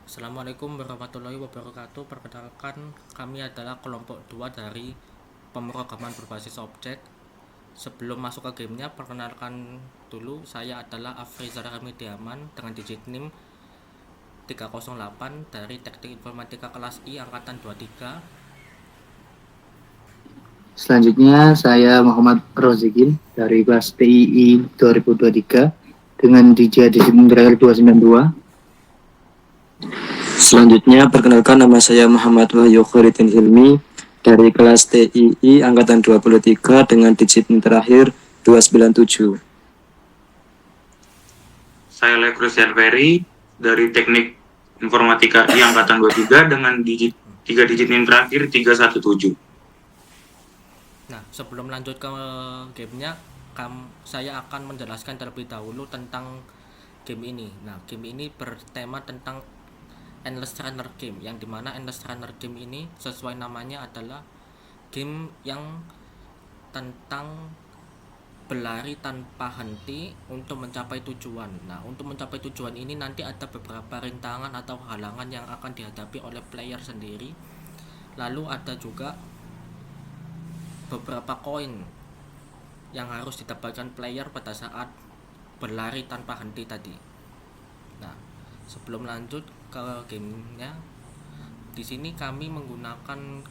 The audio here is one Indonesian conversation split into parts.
Assalamualaikum warahmatullahi wabarakatuh. Perkenalkan, kami adalah kelompok 2 dari pemrograman berbasis objek. Sebelum masuk ke gamenya, perkenalkan dulu, saya adalah Afrizal Ramidiaman dengan digit NIM 308 dari Teknik Informatika kelas I angkatan 23. Selanjutnya saya Muhammad Rozikin dari kelas TII 2023 dengan digit terakhir 292. Selanjutnya, perkenalkan nama saya Muhammad Wahyu Khairuddin Hilmi dari kelas TII Angkatan 23 dengan digit terakhir 297. Saya Lekrusian Ferry dari Teknik Informatika I Angkatan 23 dengan 3 digit NIM terakhir 317. Nah, sebelum lanjut ke gamenya, saya akan menjelaskan terlebih dahulu tentang game ini. Nah, game ini bertema tentang Endless Runner Game, yang dimana Endless Runner Game ini sesuai namanya adalah game yang tentang berlari tanpa henti untuk mencapai tujuan. Nah, untuk mencapai tujuan ini nanti ada beberapa rintangan atau halangan yang akan dihadapi oleh player sendiri. Lalu ada juga beberapa koin yang harus didapatkan player pada saat berlari tanpa henti tadi. Nah, sebelum lanjut ke gamenya, di sini kami menggunakan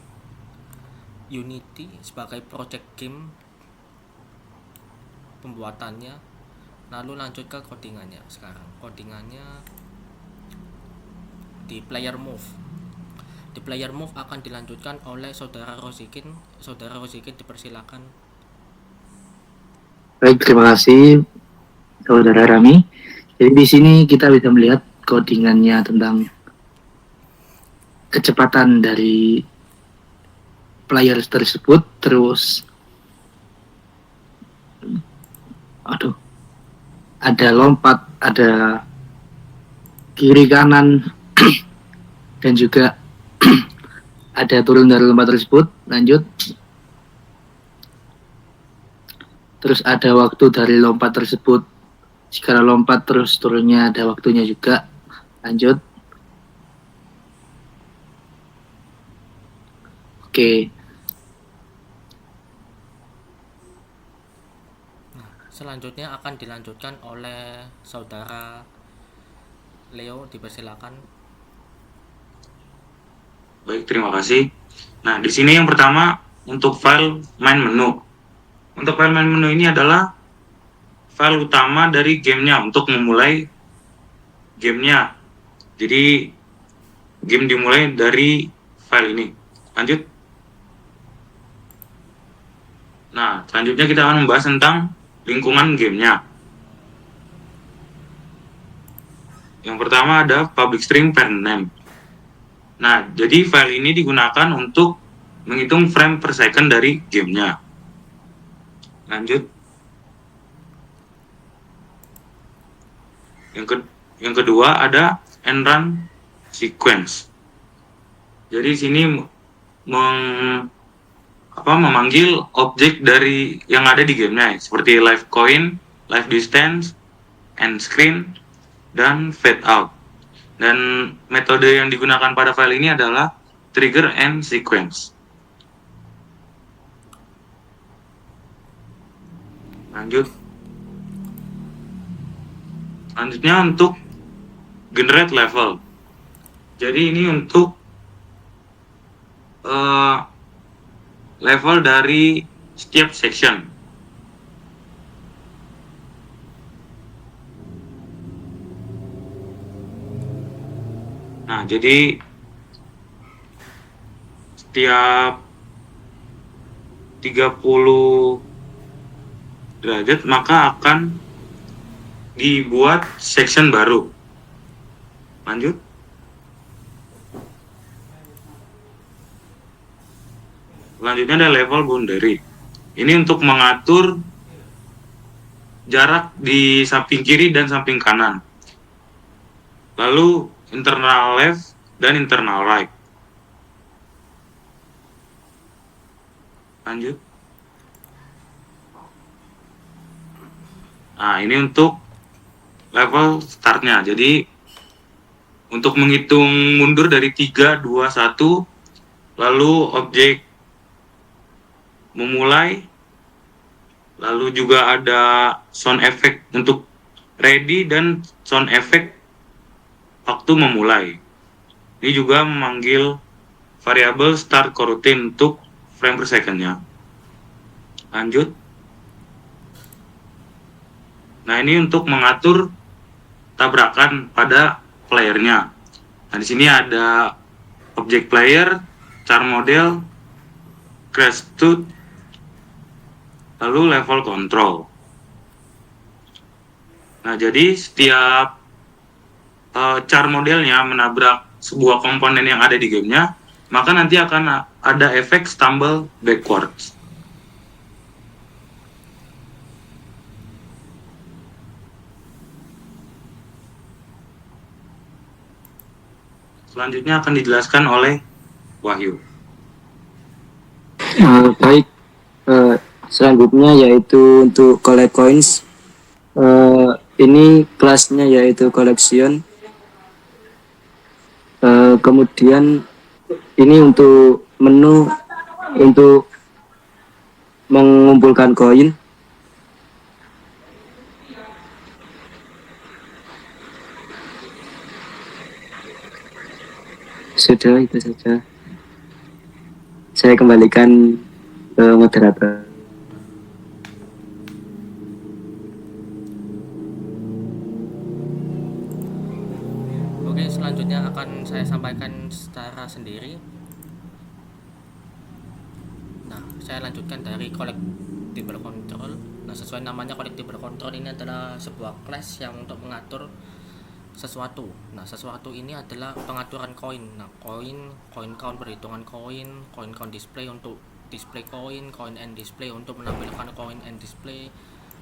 Unity sebagai project game pembuatannya. Lalu lanjut ke codingannya sekarang. Codingannya di player move. Di player move akan dilanjutkan oleh saudara Rozikin. Saudara Rozikin dipersilakan. Baik, terima kasih saudara Rami. Jadi di sini kita bisa melihat codingannya tentang kecepatan dari player tersebut, terus ada lompat, ada kiri kanan dan juga ada turun dari lompat tersebut. Lanjut. Terus ada waktu dari lompat tersebut. Jika lompat terus turunnya ada waktunya juga. Lanjut. Oke. Nah, selanjutnya akan dilanjutkan oleh saudara Leo, dipersilakan. Baik, terima kasih. Nah, di sini yang pertama untuk file main menu. Untuk file main menu ini adalah file utama dari gamenya untuk memulai gamenya. Jadi game dimulai dari file ini. Lanjut. Nah, selanjutnya kita akan membahas tentang lingkungan gamenya. Yang pertama ada public string parent name. Nah, jadi file ini digunakan untuk menghitung frame per second dari gamenya. Lanjut. Yang kedua ada end run sequence. Jadi sini memanggil objek dari yang ada di gamenya, seperti live coin, live distance, end screen, dan fade out. Dan metode yang digunakan pada file ini adalah trigger and sequence. Selanjutnya untuk generate level. Jadi ini untuk level dari setiap section. Nah, jadi setiap 30 derajat maka akan dibuat section baru. Lanjut. Selanjutnya ada level boundary. Ini untuk mengatur jarak di samping kiri dan samping kanan. Lalu internal left dan internal right. Lanjut. Nah, ini untuk level startnya. Jadi untuk menghitung mundur dari 3, 2, 1, lalu objek memulai, lalu juga ada sound effect untuk ready dan sound effect waktu memulai. Ini juga memanggil variabel start coroutine untuk frame per second-nya. Lanjut. Nah, ini untuk mengatur tabrakan pada playernya. Nah, di sini ada object player, char model, crash tooth, lalu level control. Nah, jadi setiap char modelnya menabrak sebuah komponen yang ada di gamenya, maka nanti akan ada efek stumble backwards. Selanjutnya akan dijelaskan oleh Wahyu. Baik, selanjutnya yaitu untuk collect coins. Ini kelasnya yaitu collection. Kemudian ini untuk menu untuk mengumpulkan koin. Sudah, itu saja. Saya kembalikan ke moderator. Oke, selanjutnya akan saya sampaikan secara sendiri. Nah, saya lanjutkan dari collectible control. Nah, sesuai namanya, collectible control ini adalah sebuah class yang untuk mengatur sesuatu. Nah, sesuatu ini adalah pengaturan koin. Nah, koin count perhitungan koin count display untuk display koin and display untuk menampilkan koin and display.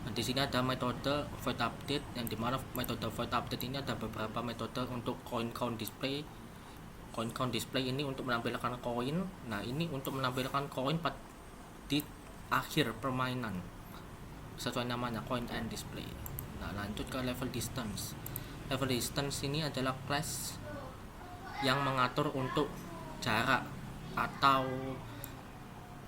Nah, di sini ada metode void update, yang dimana metode void update ini ada beberapa metode untuk coin count display. Coin count display ini untuk menampilkan koin. Nah, ini untuk menampilkan koin di akhir permainan sesuai namanya coin and display. Nah, lanjut ke level distance. Level distance ini adalah class yang mengatur untuk jarak atau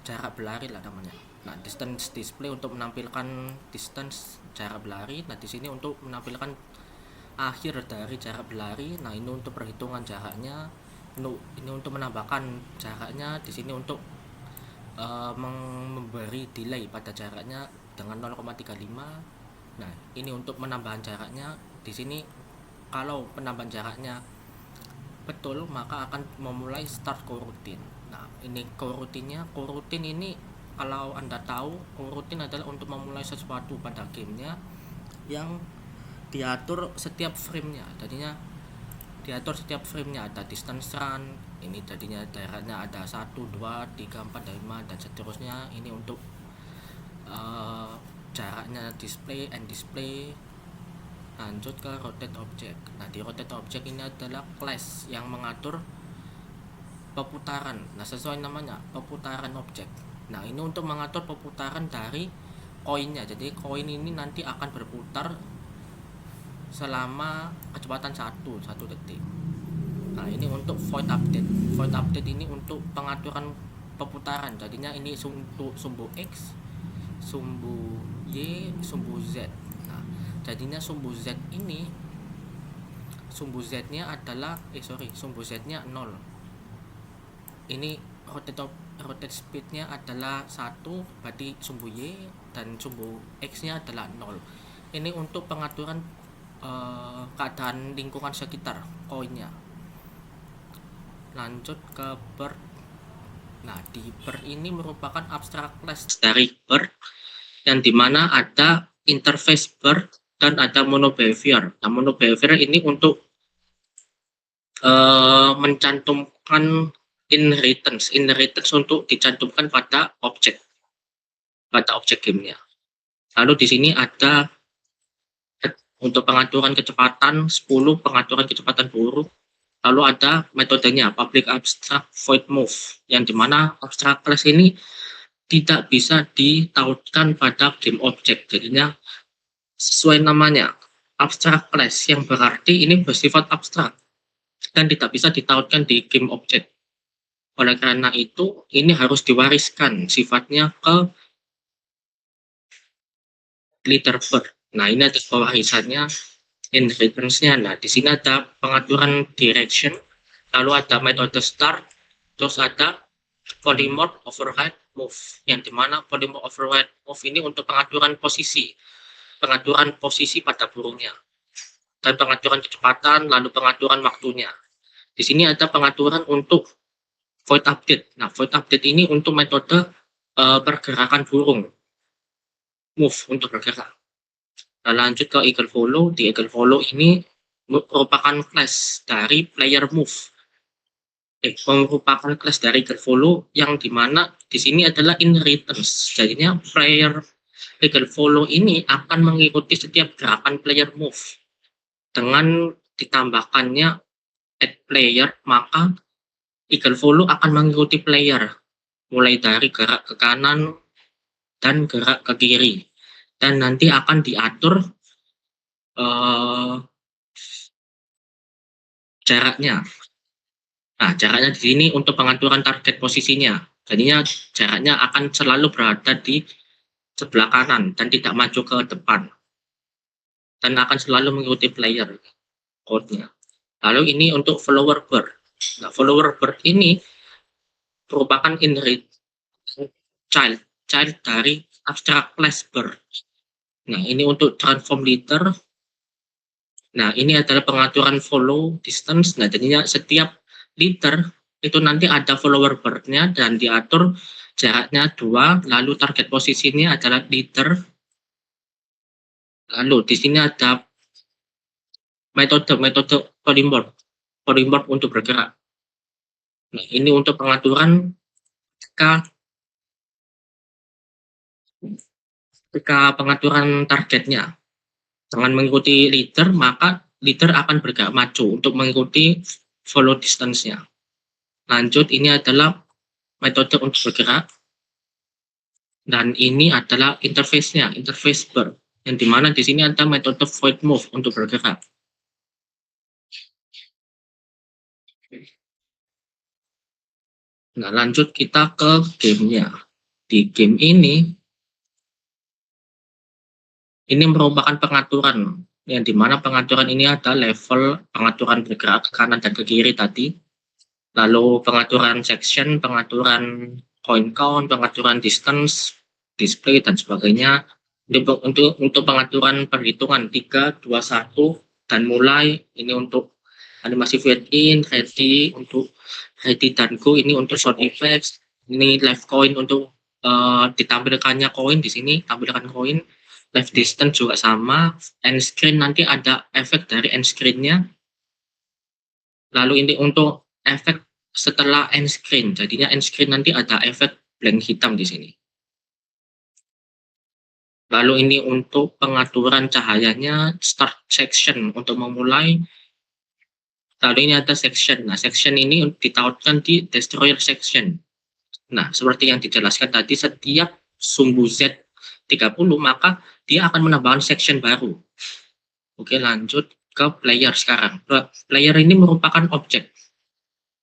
jarak berlari lah namanya. Nah, distance display untuk menampilkan distance jarak berlari. Nah, di sini untuk menampilkan akhir dari jarak berlari. Nah, ini untuk perhitungan jaraknya. Ini untuk menambahkan jaraknya. Di sini untuk memberi delay pada jaraknya dengan 0,35. Nah, ini untuk penambahan jaraknya. Di sini kalau penambahan jaraknya betul, maka akan memulai start coroutine. Nah, ini coroutine-nya. Coroutine ini kalau Anda tahu, coroutine adalah untuk memulai sesuatu pada gamenya yang diatur setiap framenya. Jadinya diatur setiap framenya, ada distance run, ini tadinya daerahnya ada 1, 2, 3, 4, 5 dan seterusnya. Ini untuk jaraknya display and display. Lanjut ke rotate object. Nah, di rotate object ini adalah class yang mengatur peputaran. Nah, sesuai namanya, peputaran objek. Nah, ini untuk mengatur peputaran dari koinnya. Jadi koin ini nanti akan berputar selama kecepatan 1 detik. Nah, ini untuk void update. Void update ini untuk pengaturan peputaran. Jadinya ini untuk sumbu X, sumbu Y, sumbu Z. Nah, jadinya sumbu Z ini, sumbu Z-nya adalah sumbu Z-nya 0. Ini rotate speed-nya adalah 1, berarti sumbu Y, dan sumbu X-nya adalah 0. Ini untuk pengaturan keadaan lingkungan sekitar koinnya. Lanjut ke bird. Nah, di bird ini merupakan abstract class dari bird, yang dimana ada interface bird dan ada mono behavior. Nah, mono behavior ini untuk mencantumkan inheritance untuk dicantumkan pada objek gamenya. Lalu di sini ada untuk pengaturan kecepatan 10, pengaturan kecepatan peluru. Lalu ada metodenya public abstract void move, yang dimana abstract class ini tidak bisa ditautkan pada game object. Jadinya sesuai namanya abstract class, yang berarti ini bersifat abstrak. dan tidak bisa ditautkan di game object. Oleh karena itu, ini harus diwariskan sifatnya ke leader bird. Nah, ini ada pewarisannya, inheritance-nya. Nah, di sini ada pengaturan direction, lalu ada metode start, terus ada polymorph override move, yang dimana polymorph override move ini untuk pengaturan posisi pada burungnya, dan pengaturan kecepatan, lalu pengaturan waktunya. Di sini ada pengaturan untuk void update. Nah, void update ini untuk metode pergerakan burung, move untuk bergerak. Nah, lanjut ke eagle follow. Di eagle follow ini merupakan class dari player move. Merupakan class dari eagle follow yang dimana di sini adalah inheritance. Jadinya player eagle follow ini akan mengikuti setiap gerakan player move. Dengan ditambahkannya add player, maka eagle follow akan mengikuti player mulai dari gerak ke kanan dan gerak ke kiri, dan nanti akan diatur jaraknya. Nah, jaraknya di sini untuk pengaturan target posisinya. Jadinya jaraknya akan selalu berada di sebelah kanan dan tidak maju ke depan, dan akan selalu mengikuti player code-nya. Lalu ini untuk follower bird. Nah, follower bird ini merupakan inherit child dari abstract class bird. Nah, ini untuk transform leader. Nah, ini adalah pengaturan follow distance. Nah, jadinya setiap leader itu nanti ada follower bird-nya dan diatur jaraknya 2, lalu target posisinya adalah leader. Lalu di sini ada metode polymorph untuk bergerak. Nah, ini untuk pengaturan ketika pengaturan targetnya. Dengan mengikuti leader, maka leader akan bergerak maju untuk mengikuti follow distance-nya. Lanjut, ini adalah metode untuk bergerak. Dan ini adalah interface-nya, interface bird. Yang dimana di sini ada metode void move untuk bergerak. Nah, lanjut kita ke gamenya. Di game ini merupakan pengaturan, yang dimana pengaturan ini ada level pengaturan bergerak ke kanan dan ke kiri tadi, lalu pengaturan section, pengaturan coin count, pengaturan distance, display, dan sebagainya. Untuk pengaturan perhitungan 3, 2, 1, dan mulai, ini untuk animasi fade in, ready, untuk ready dan go, ini untuk sound effects, ini live coin untuk ditampilkannya koin di sini, tampilkan koin. Live distance juga sama, end screen nanti ada efek dari end screen-nya. Lalu ini untuk efek setelah end screen, jadinya end screen nanti ada efek blank hitam di sini. Lalu ini untuk pengaturan cahayanya, start section untuk memulai. Lalu ini ada section. Nah, section ini ditautkan di destroyer section. Nah, seperti yang dijelaskan tadi, setiap sumbu Z30 maka dia akan menambahkan section baru. Oke, lanjut ke player sekarang. Player ini merupakan objek.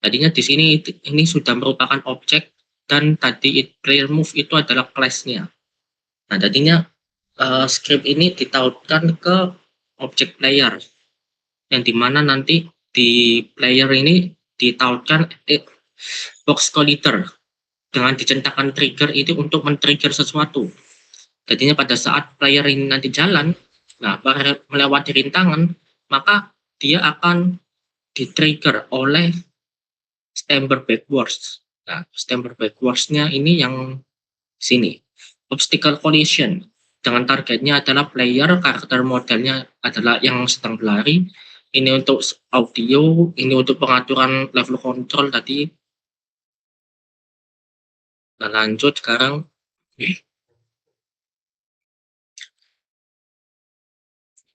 Tadinya di sini ini sudah merupakan objek, dan tadi player move itu adalah class-nya. Nah, tadinya script ini ditautkan ke objek player, yang dimana nanti di player ini ditautkan box collider dengan dicentangkan trigger itu untuk men-trigger sesuatu. Jadinya pada saat player ini nanti jalan, nah melewati rintangan, maka dia akan di-trigger oleh stamper backwards. Nah, stamper backwards-nya ini yang sini. Obstacle collision. Dengan targetnya adalah player, karakter modelnya adalah yang sedang berlari. Ini untuk audio, ini untuk pengaturan level control tadi. Nah, lanjut sekarang.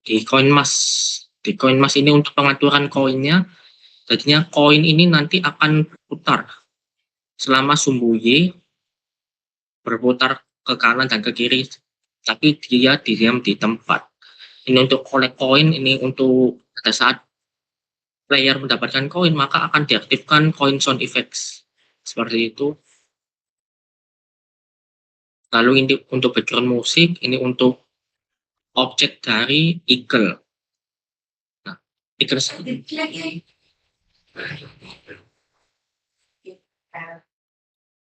Di coin mass ini untuk pengaturan koinnya. Jadinya koin ini nanti akan putar selama sumbu Y berputar ke kanan dan ke kiri, tapi dia diam di tempat. Ini untuk collect koin, ini untuk pada saat player mendapatkan koin, maka akan diaktifkan coin sound effects. Seperti itu. Lalu ini untuk background musik, ini untuk objek dari eagle. Nah, eagle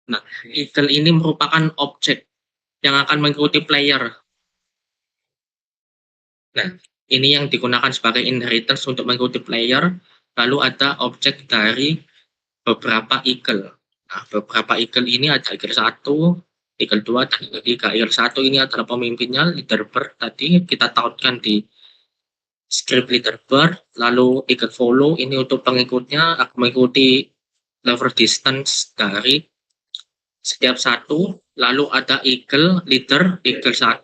Nah, eagle ini merupakan objek yang akan mengikuti player. Nah, ini yang digunakan sebagai inheritance untuk mengikuti player. Lalu ada objek dari beberapa eagle. Nah, beberapa eagle ini ada eagle 1, eagle 2, dan eagle 3. Eagle 1 ini adalah pemimpinnya, leaderbird tadi kita tautkan di script leaderbird. Lalu eagle follow ini untuk pengikutnya akan mengikuti level distance dari setiap satu. Lalu ada eagle leader, eagle 1.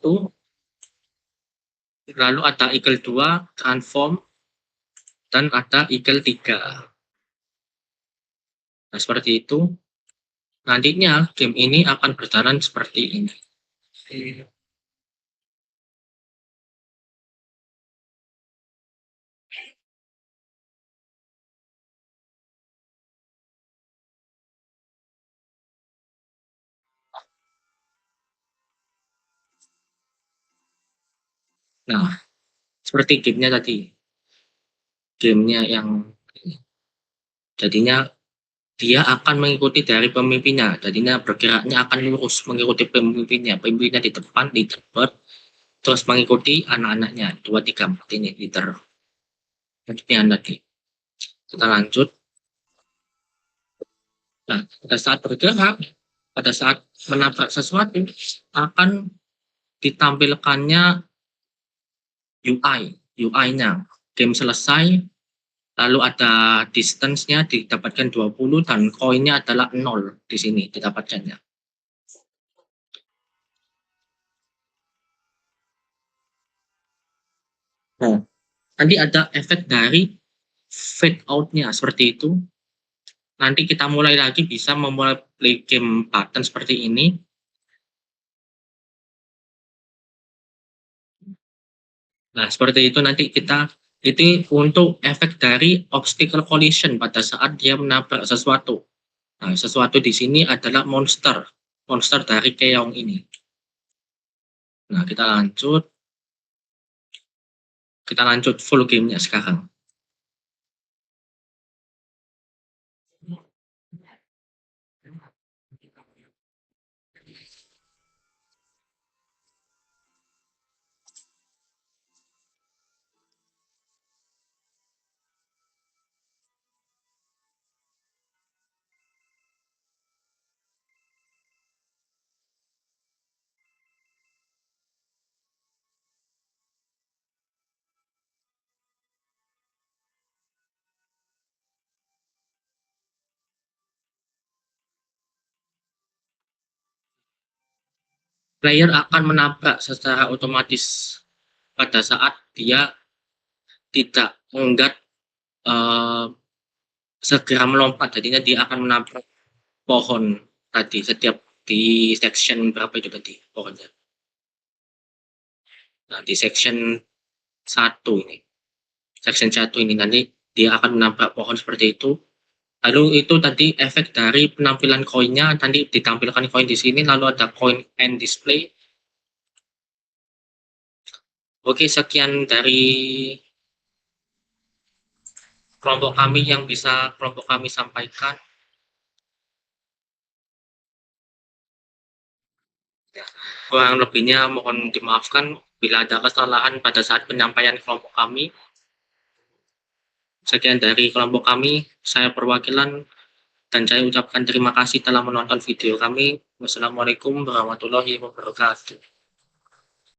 Lalu ada eagle 2, transform, dan ada eagle 3. Nah, seperti itu. Nantinya game ini akan berjalan seperti ini. Nah, seperti gamenya tadi. Gamenya yang jadinya dia akan mengikuti dari pemimpinnya. Jadinya bergeraknya akan lurus mengikuti pemimpinnya. Pemimpinnya di depan, di depan, terus mengikuti anak-anaknya. 2, 3, 4 ini leader. Lanjutnya lagi. Kita lanjut. Nah, pada saat bergerak, pada saat menabrak sesuatu, akan ditampilkannya UI-nya. Game selesai, lalu ada distance-nya didapatkan 20 dan koinnya adalah 0 di sini didapatkannya. Nah, nanti ada efek dari fade out-nya seperti itu. Nanti kita mulai lagi bisa memulai play game button seperti ini. Nah, seperti itu nanti kita itu untuk efek dari obstacle collision pada saat dia menabrak sesuatu. Nah, sesuatu di sini adalah monster dari keong ini. Nah, kita lanjut full gamenya sekarang. Player akan menabrak secara otomatis pada saat dia tidak segera melompat. Jadinya dia akan menabrak pohon tadi setiap di section berapa itu tadi pohonnya. Nah, di section 1 ini. Section 1 ini nanti dia akan menabrak pohon seperti itu. Lalu itu tadi efek dari penampilan koinnya, nanti ditampilkan koin di sini, lalu ada coin and display. Oke, sekian dari kelompok kami yang bisa kelompok kami sampaikan. Kurang lebihnya mohon dimaafkan bila ada kesalahan pada saat penyampaian kelompok kami. Sekian dari kelompok kami, saya perwakilan dan saya ucapkan terima kasih telah menonton video kami. Wassalamualaikum warahmatullahi wabarakatuh.